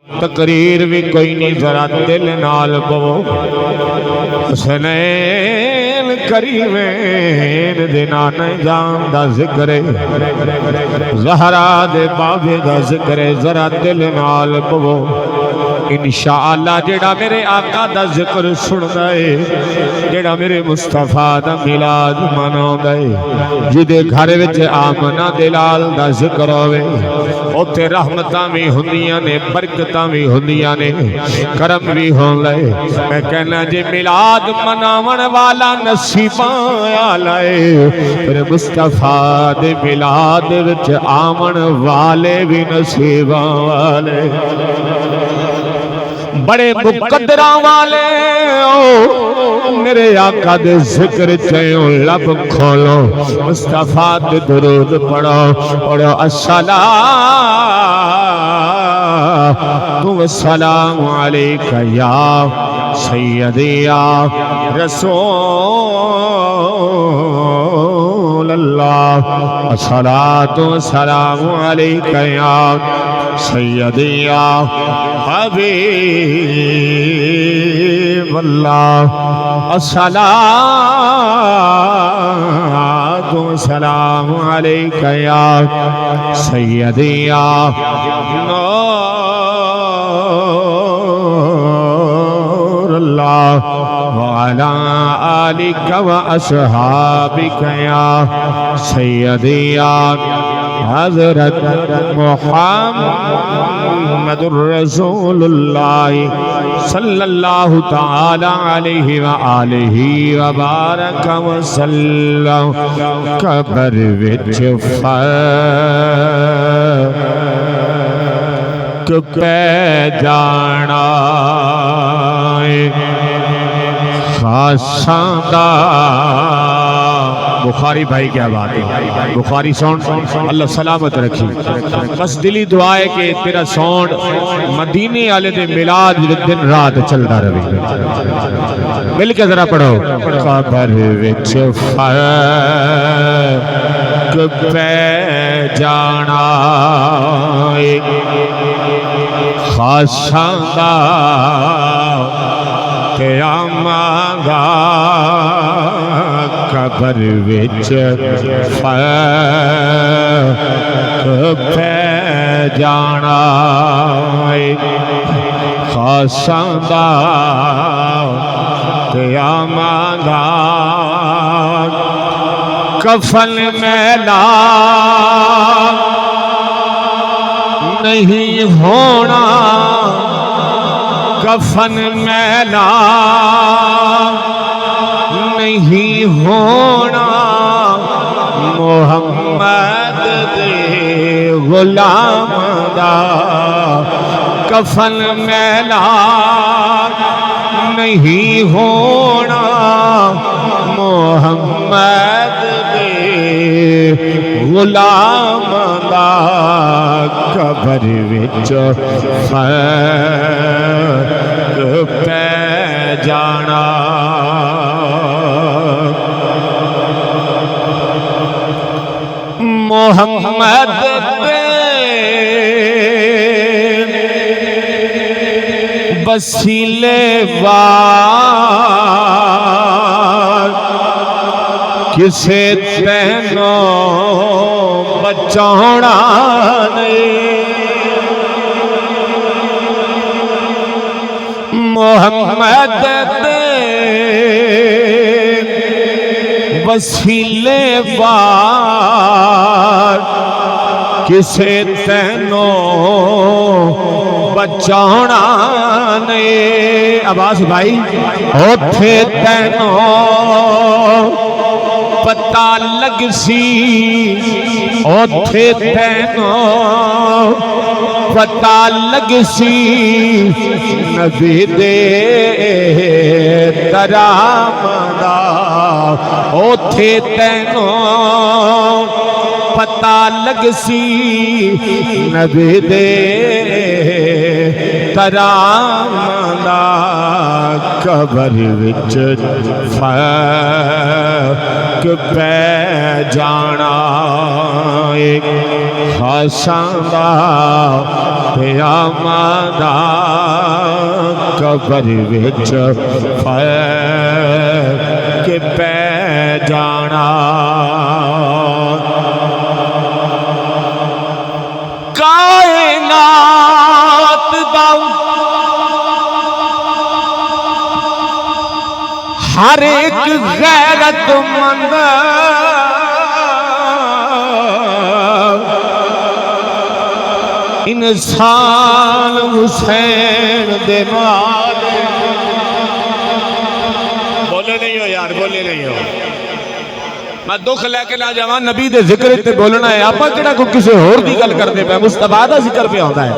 تقریر بھی کوئی نہیں ذرا دل نال بو حسنین کریمین دے نانے جان دا ذکر زہرا دے بابے دا ذکر ذرا دل نال بو انشاءاللہ جیڑا میرے آقا دا ذکر سن دائے جیڑا میرے مصطفیٰ دا میلاد مناؤ دائے جدے گھر وچ آمنہ دلال دا ذکر ہوئے اوتے رحمتاں بھی ہندیاں نے برکتاں بھی ہندیاں نے کرم بھی ہون لائے میں کہنا جے میلاد مناون والا نصیباں آلائے پھر مصطفیٰ دے میلاد وچ آمن والے بھی نصیباں والے بڑے مقدران والے میرے آقا دے ذکر چاہیوں لب کھولو مصطفیٰ دے درود پڑھو پڑھو السلام علیکہ یا سیدی یا رسول اللہ الصلاة والسلام علیکہ یا سیدی یا حبیب اللہ الصلاة والسلام علیکہ یا سیدی یا نور اللہ وعلا آلک و اصحابک یا سیدی یا حضرت محمد رسول اللہ صلی اللہ تعالی علیہ وآلہ وبارک وسلم قبر وچ فرق پہ جانا خاصاں دا بخاری بھائی کیا بات ہے بخاری ساؤنڈ اللہ سلامت رکھی بس دلی دعا ہے کہ تیرا ساؤنڈ مدینے والے دے میلاد دن رات چلتا رہے مل کے ذرا پڑھو قبر وچ فرق پہ جانا خاصاں دا قیامت قبر وچ فرق پہ جانا خاصاں دا قیامت کفن میلا نہیں ہونا کفن میلا نہیں ہونا محمد دے غلام دا کفن میلا نہیں ہونا محمد دے غلام دا قبر وچ فرق پہ جانا محمد دے وسیلے وار کسے تینوں بچانا نہیں محمد دے وسیلے وار کسے تینوں بچانا نہیں عباس بھائی اوتھے تینوں پتہ لگ سی اوتھے تینوں پتہ لگ سی نبی دے درآمدا اوتھے تینوں پتہ لگ سی نبی دے درآمدا قبر وچ فرق پہ جانا خاصاں دا تے آمدہ قبر وچ کے پہ جانا کائنات دا ہر ایک غیرت مند انسان حسین دے نال بولے نہیں ہو یار بولے نہیں ہو میں دکھ لے کے نہ جاواں نبی دے ذکر تے بولنا ہے آپ کیڑا کو کسی اور دی گل کرتے پہ مصطفیٰ دا ذکر پہ ہوتا ہے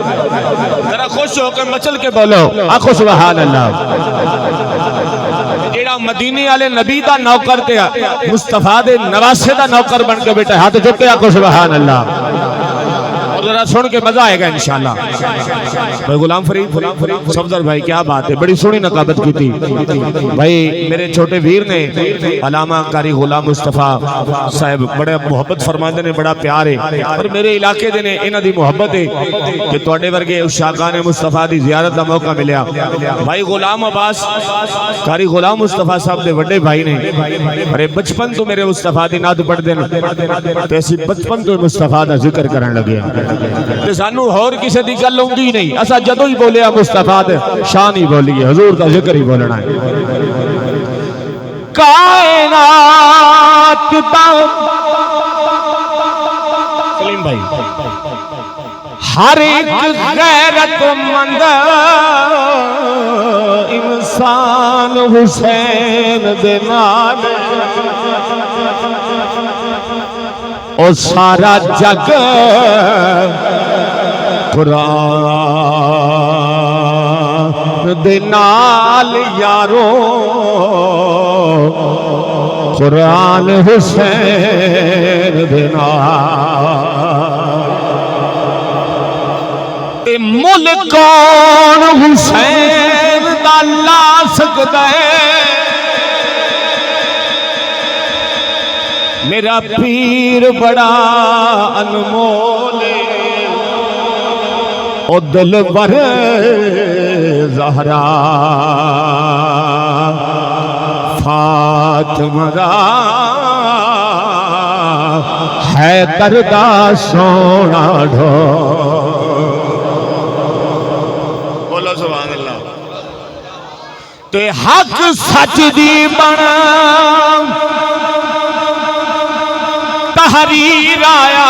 ذرا خوش ہو کے مچل کے بولو آخو سبحان اللہ جیڑا مدینے والے نبی دا نوکر تے مصطفیٰ دے نواسے دا نوکر بن کے بیٹھا ہاتھ چکے آخو سبحان اللہ اور ذرا سن کے مزہ آئے گا انشاءاللہ بھائی غلام فرید صفدر بھائی کیا بات ہے بڑی سونی نقابت کی تھی بھائی میرے چھوٹے ویر نے علامہ قاری غلام مصطفیٰ صاحب بڑے محبت فرماندے نے بڑا پیار ہے اور میرے علاقے دے نے انہاں دی محبت ہے کہ تواڈے ورگے عشاقان مصطفیٰ دی زیارت دا موقع ملیا بھائی غلام عباس قاری غلام مصطفیٰ صاحب دے بڑے بھائی نے ارے بچپن تو میرے مصطفیٰ دی نعت پڑھ دے تے اسی بچپن تو مصطفیٰ دا ذکر کرن لگے تے سانو اور کسی دی گل ہوندی نہیں اسا جدوں ہی بولیا مصطفیٰ دے شان ہی بولیے حضور دا ذکر ہی بولنا ہے کائنات دا سلیم بھائی ہر ایک غیرت مند انسان حسین دے نال او سارا جگ قرآن دے نال یارو قرآن حسین دے نال تے ملک کون حسین دا لا سکتا ہے میرا پیر بڑا انمول او دلبر زہرا فاطمہ دا حیدر دا سونا ڈھو بولو سبحان اللہ تے حق سچ دی بنا تحریر آیا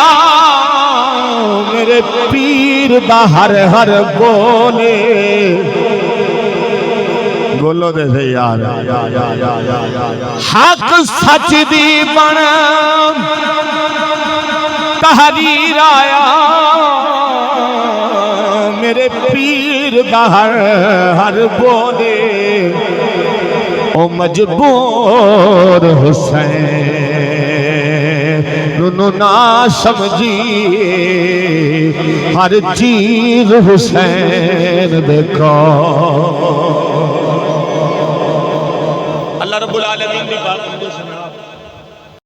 میرے پیر دا ہر ہر بولے بولو دے سے یار حق سچ دی بنا تحریر آیا میرے پیر دا ہر ہر بولے او مجبور حسین نو نہ سمجھی ہر چیز حسین دیکھو